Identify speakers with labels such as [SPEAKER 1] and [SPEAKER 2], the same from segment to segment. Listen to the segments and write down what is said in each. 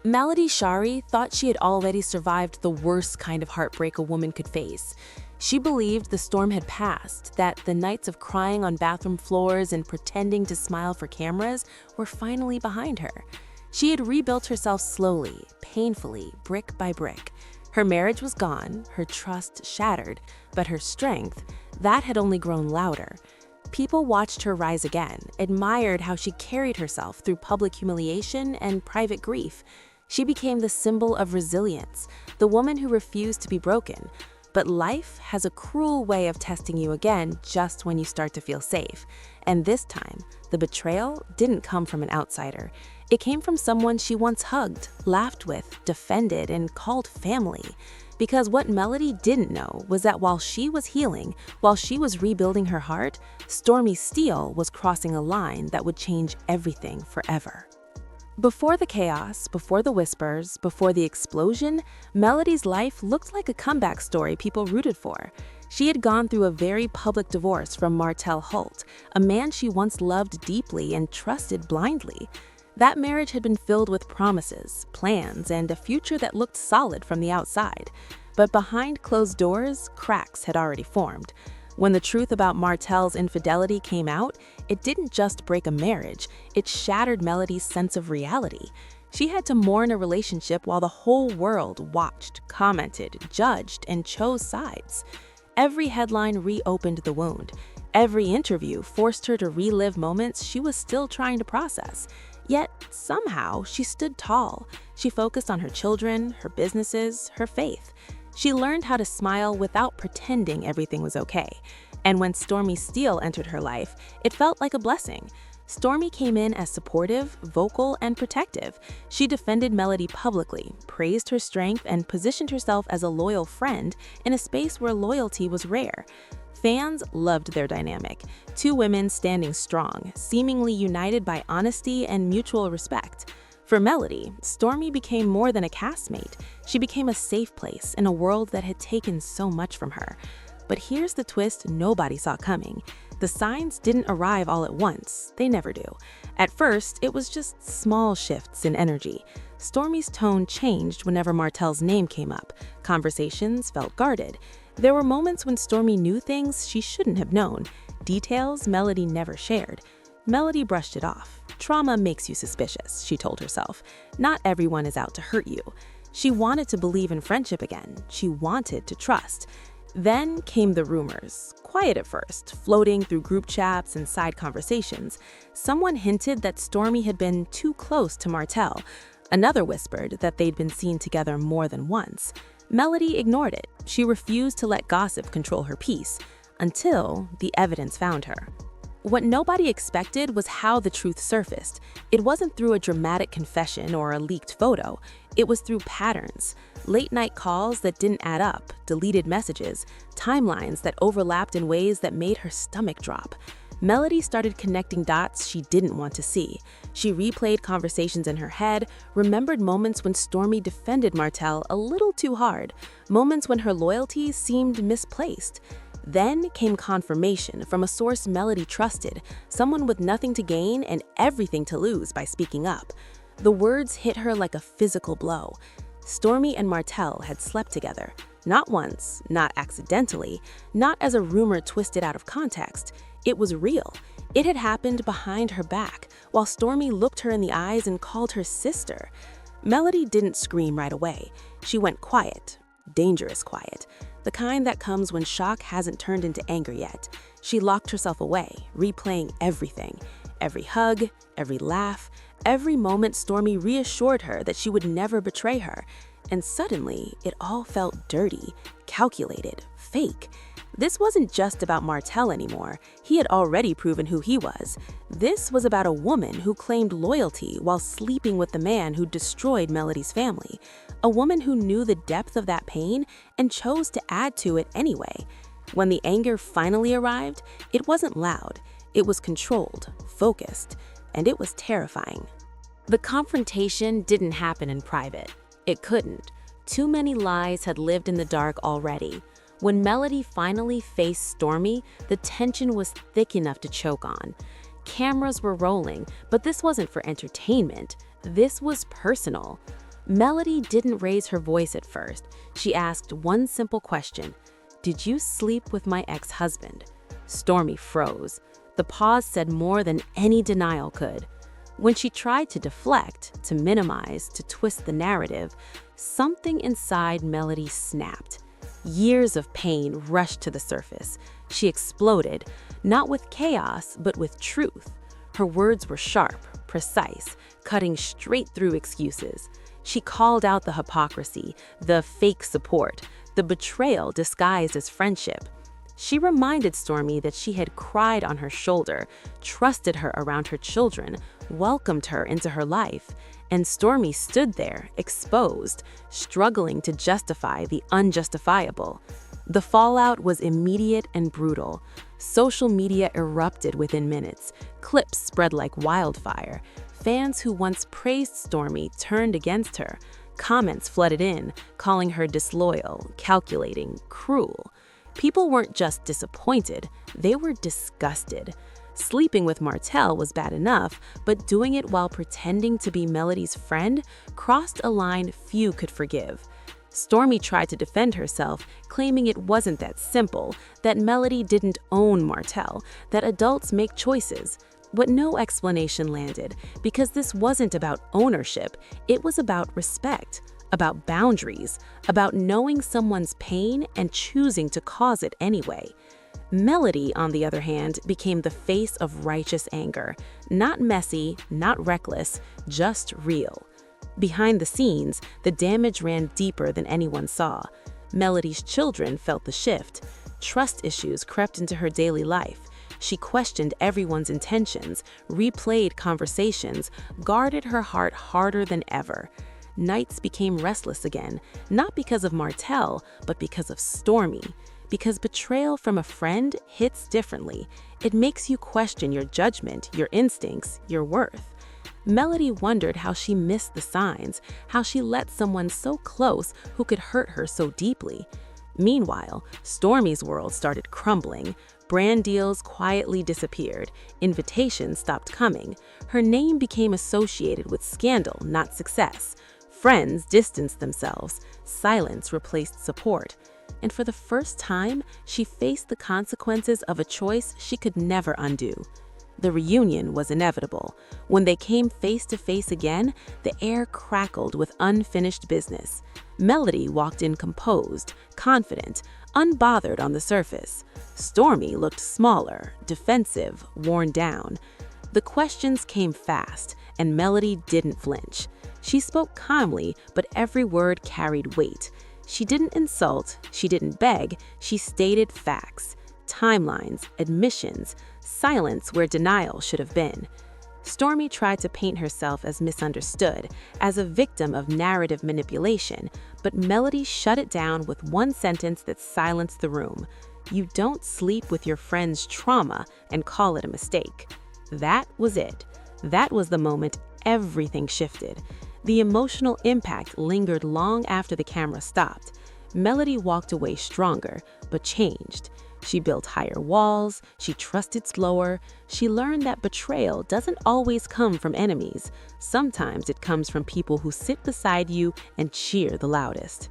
[SPEAKER 1] Melody Shari thought she had already survived the worst kind of heartbreak a woman could face. She believed the storm had passed, that the nights of crying on bathroom floors and pretending to smile for cameras were finally behind her. She had rebuilt herself slowly, painfully, brick by brick. Her marriage was gone, her trust shattered, but her strength, that had only grown louder. People watched her rise again, admired how she carried herself through public humiliation and private grief. She became the symbol of resilience, the woman who refused to be broken. But life has a cruel way of testing you again just when you start to feel safe. And this time, the betrayal didn't come from an outsider. It came from someone she once hugged, laughed with, defended, and called family. Because what Melody didn't know was that while she was healing, while she was rebuilding her heart, Stormi Steele was crossing a line that would change everything forever. Before the chaos, before the whispers, before the explosion, Melody's life looked like a comeback story people rooted for. She had gone through a very public divorce from Martell Holt, a man she once loved deeply and trusted blindly. That marriage had been filled with promises, plans, and a future that looked solid from the outside. But behind closed doors, cracks had already formed. When the truth about Martell's infidelity came out, it didn't just break a marriage, it shattered Melody's sense of reality. She had to mourn a relationship while the whole world watched, commented, judged, and chose sides. Every headline reopened the wound. Every interview forced her to relive moments she was still trying to process. Yet, somehow, she stood tall. She focused on her children, her businesses, her faith. She learned how to smile without pretending everything was okay. And when Stormi Steele entered her life, it felt like a blessing. Stormi came in as supportive, vocal, and protective. She defended Melody publicly, praised her strength, and positioned herself as a loyal friend in a space where loyalty was rare. Fans loved their dynamic, two women standing strong, seemingly united by honesty and mutual respect. For Melody, Stormi became more than a castmate. She became a safe place in a world that had taken so much from her. But here's the twist nobody saw coming. The signs didn't arrive all at once. They never do. At first, it was just small shifts in energy. Stormi's tone changed whenever Martell's name came up. Conversations felt guarded. There were moments when Stormi knew things she shouldn't have known, details Melody never shared. Melody brushed it off. Trauma makes you suspicious, she told herself. Not everyone is out to hurt you. She wanted to believe in friendship again. She wanted to trust. Then came the rumors. Quiet at first, floating through group chats and side conversations. Someone hinted that Stormi had been too close to Martell. Another whispered that they'd been seen together more than once. Melody ignored it. She refused to let gossip control her peace, until the evidence found her. What nobody expected was how the truth surfaced. It wasn't through a dramatic confession or a leaked photo. It was through patterns. Late-night calls that didn't add up, deleted messages, timelines that overlapped in ways that made her stomach drop. Melody started connecting dots she didn't want to see. She replayed conversations in her head, remembered moments when Stormi defended Martell a little too hard, moments when her loyalty seemed misplaced. Then came confirmation from a source Melody trusted, someone with nothing to gain and everything to lose by speaking up. The words hit her like a physical blow. Stormi and Martell had slept together. Not once, not accidentally, not as a rumor twisted out of context. It was real. It had happened behind her back, while Stormi looked her in the eyes and called her sister. Melody didn't scream right away. She went quiet, dangerous quiet. The kind that comes when shock hasn't turned into anger yet. She locked herself away, replaying everything. Every hug, every laugh, every moment Stormi reassured her that she would never betray her. And suddenly, it all felt dirty, calculated, fake. This wasn't just about Martell anymore. He had already proven who he was. This was about a woman who claimed loyalty while sleeping with the man who destroyed Melody's family. A woman who knew the depth of that pain and chose to add to it anyway. When the anger finally arrived, it wasn't loud. It was controlled, focused, and it was terrifying. The confrontation didn't happen in private. It couldn't. Too many lies had lived in the dark already. When Melody finally faced Stormi, the tension was thick enough to choke on. Cameras were rolling, but this wasn't for entertainment. This was personal. Melody didn't raise her voice at first. She asked one simple question: "Did you sleep with my ex-husband?" Stormi froze. The pause said more than any denial could. When she tried to deflect, to minimize, to twist the narrative, something inside Melody snapped. Years of pain rushed to the surface. She exploded, not with chaos, but with truth. Her words were sharp, precise, cutting straight through excuses. She called out the hypocrisy, the fake support, the betrayal disguised as friendship. She reminded Stormi that she had cried on her shoulder, trusted her around her children, welcomed her into her life, and Stormi stood there, exposed, struggling to justify the unjustifiable. The fallout was immediate and brutal. Social media erupted within minutes. Clips spread like wildfire. Fans who once praised Stormi turned against her. Comments flooded in, calling her disloyal, calculating, cruel. People weren't just disappointed, they were disgusted. Sleeping with Martell was bad enough, but doing it while pretending to be Melody's friend crossed a line few could forgive. Stormi tried to defend herself, claiming it wasn't that simple, that Melody didn't own Martell, that adults make choices. But no explanation landed, because this wasn't about ownership, it was about respect. About boundaries, about knowing someone's pain and choosing to cause it anyway. Melody, on the other hand, became the face of righteous anger. Not messy, not reckless, just real. Behind the scenes, the damage ran deeper than anyone saw. Melody's children felt the shift. Trust issues crept into her daily life. She questioned everyone's intentions, replayed conversations, guarded her heart harder than ever. Nights became restless again, not because of Martell, but because of Stormi. Because betrayal from a friend hits differently. It makes you question your judgment, your instincts, your worth. Melody wondered how she missed the signs, how she let someone so close who could hurt her so deeply. Meanwhile, Stormi's world started crumbling. Brand deals quietly disappeared. Invitations stopped coming. Her name became associated with scandal, not success. Friends distanced themselves. Silence replaced support. And for the first time, she faced the consequences of a choice she could never undo. The reunion was inevitable. When they came face to face again, the air crackled with unfinished business. Melody walked in composed, confident, unbothered on the surface. Stormi looked smaller, defensive, worn down. The questions came fast, and Melody didn't flinch. She spoke calmly, but every word carried weight. She didn't insult, she didn't beg, she stated facts. Timelines, admissions, silence where denial should have been. Stormi tried to paint herself as misunderstood, as a victim of narrative manipulation, but Melody shut it down with one sentence that silenced the room. You don't sleep with your friend's trauma and call it a mistake. That was it. That was the moment everything shifted. The emotional impact lingered long after the camera stopped. Melody walked away stronger, but changed. She built higher walls, she trusted slower, she learned that betrayal doesn't always come from enemies. Sometimes it comes from people who sit beside you and cheer the loudest.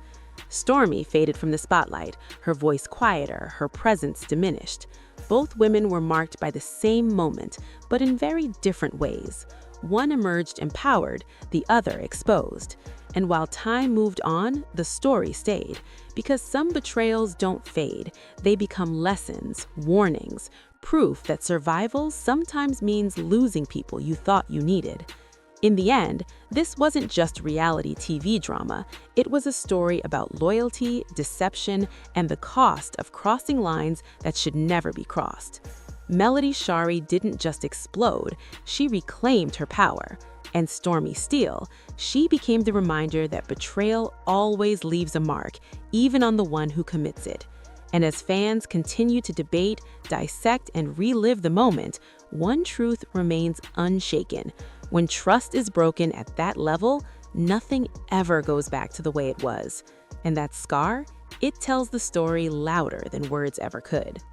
[SPEAKER 1] Stormi faded from the spotlight, her voice quieter, her presence diminished. Both women were marked by the same moment, but in very different ways. One emerged empowered, the other exposed. And while time moved on, the story stayed. Because some betrayals don't fade. They become lessons, warnings, proof that survival sometimes means losing people you thought you needed. In the end, this wasn't just reality TV drama. It was a story about loyalty, deception, and the cost of crossing lines that should never be crossed. Melody Shari didn't just explode, she reclaimed her power. And Stormi Steele, she became the reminder that betrayal always leaves a mark, even on the one who commits it. And as fans continue to debate, dissect, and relive the moment, one truth remains unshaken. When trust is broken at that level, nothing ever goes back to the way it was. And that scar, it tells the story louder than words ever could.